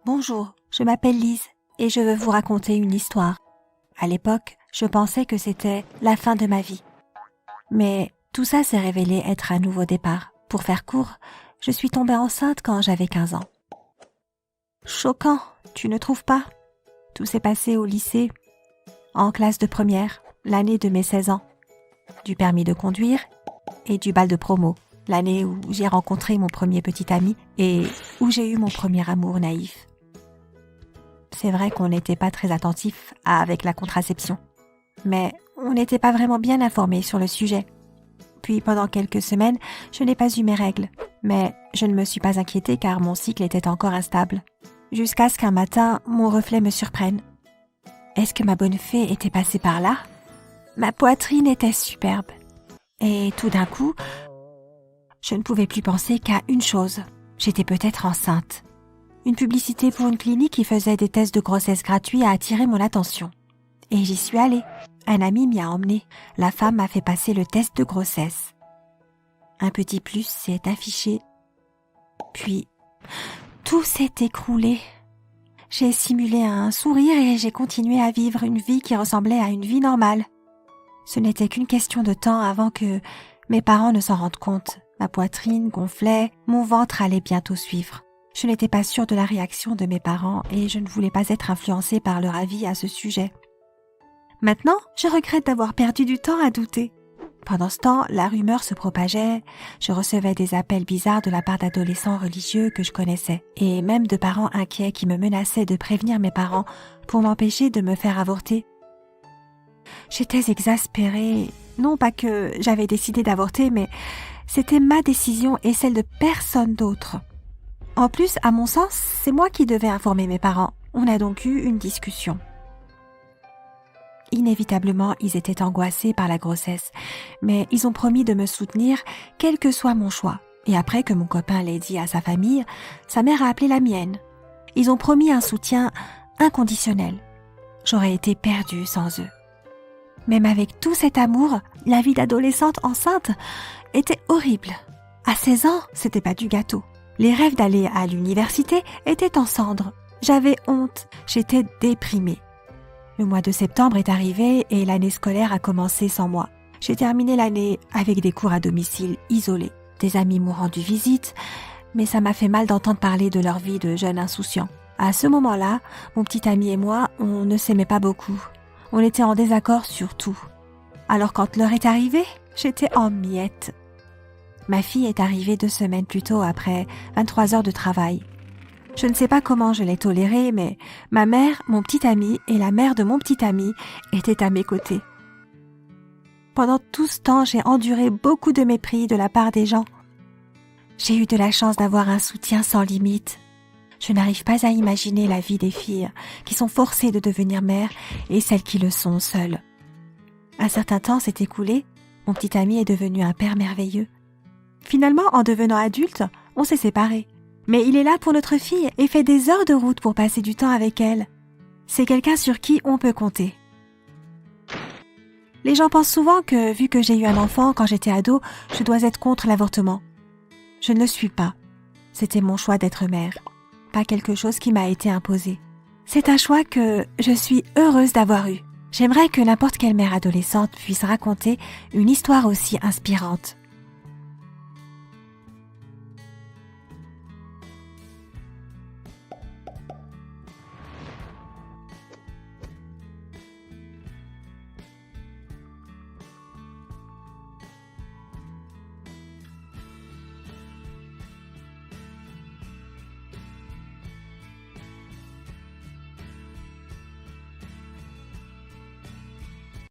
Bonjour, je m'appelle Lise et je veux vous raconter une histoire. À l'époque, je pensais que c'était la fin de ma vie. Mais tout ça s'est révélé être un nouveau départ. Pour faire court, je suis tombée enceinte quand j'avais 15 ans. Choquant, tu ne trouves pas? Tout s'est passé au lycée, en classe de première, l'année de mes 16 ans. Du permis de conduire et du bal de promo, l'année où j'ai rencontré mon premier petit ami et où j'ai eu mon premier amour naïf. C'est vrai qu'on n'était pas très attentif avec la contraception, mais on n'était pas vraiment bien informé sur le sujet. Puis pendant quelques semaines, je n'ai pas eu mes règles, mais je ne me suis pas inquiétée car mon cycle était encore instable. Jusqu'à ce qu'un matin, mon reflet me surprenne. Est-ce que ma bonne fée était passée par là? Ma poitrine était superbe. Et tout d'un coup, je ne pouvais plus penser qu'à une chose. J'étais peut-être enceinte. Une publicité pour une clinique qui faisait des tests de grossesse gratuits a attiré mon attention. Et j'y suis allée. Un ami m'y a emmenée. La femme m'a fait passer le test de grossesse. Un petit plus s'est affiché. Puis, tout s'est écroulé. J'ai simulé un sourire et j'ai continué à vivre une vie qui ressemblait à une vie normale. Ce n'était qu'une question de temps avant que mes parents ne s'en rendent compte. Ma poitrine gonflait, mon ventre allait bientôt suivre. Je n'étais pas sûre de la réaction de mes parents et je ne voulais pas être influencée par leur avis à ce sujet. Maintenant, je regrette d'avoir perdu du temps à douter. Pendant ce temps, la rumeur se propageait, je recevais des appels bizarres de la part d'adolescents religieux que je connaissais et même de parents inquiets qui me menaçaient de prévenir mes parents pour m'empêcher de me faire avorter. J'étais exaspérée, non pas que j'avais décidé d'avorter, mais c'était ma décision et celle de personne d'autre. En plus, à mon sens, c'est moi qui devais informer mes parents. On a donc eu une discussion. Inévitablement, ils étaient angoissés par la grossesse, mais ils ont promis de me soutenir, quel que soit mon choix. Et après que mon copain l'ait dit à sa famille, sa mère a appelé la mienne. Ils ont promis un soutien inconditionnel. J'aurais été perdue sans eux. Même avec tout cet amour, la vie d'adolescente enceinte était horrible. À 16 ans, c'était pas du gâteau. Les rêves d'aller à l'université étaient en cendres. J'avais honte, j'étais déprimée. Le mois de septembre est arrivé et l'année scolaire a commencé sans moi. J'ai terminé l'année avec des cours à domicile isolés. Des amis m'ont rendu visite, mais ça m'a fait mal d'entendre parler de leur vie de jeunes insouciants. À ce moment-là, mon petit ami et moi, on ne s'aimait pas beaucoup. On était en désaccord sur tout. Alors quand l'heure est arrivée, j'étais en miettes. Ma fille est arrivée 2 semaines plus tôt après 23 heures de travail. Je ne sais pas comment je l'ai tolérée, mais ma mère, mon petit ami et la mère de mon petit ami étaient à mes côtés. Pendant tout ce temps, j'ai enduré beaucoup de mépris de la part des gens. J'ai eu de la chance d'avoir un soutien sans limite. Je n'arrive pas à imaginer la vie des filles qui sont forcées de devenir mères et celles qui le sont seules. Un certain temps s'est écoulé, mon petit ami est devenu un père merveilleux. Finalement, en devenant adulte, on s'est séparés. Mais il est là pour notre fille et fait des heures de route pour passer du temps avec elle. C'est quelqu'un sur qui on peut compter. Les gens pensent souvent que, vu que j'ai eu un enfant quand j'étais ado, je dois être contre l'avortement. Je ne le suis pas. C'était mon choix d'être mère, pas quelque chose qui m'a été imposé. C'est un choix que je suis heureuse d'avoir eu. J'aimerais que n'importe quelle mère adolescente puisse raconter une histoire aussi inspirante.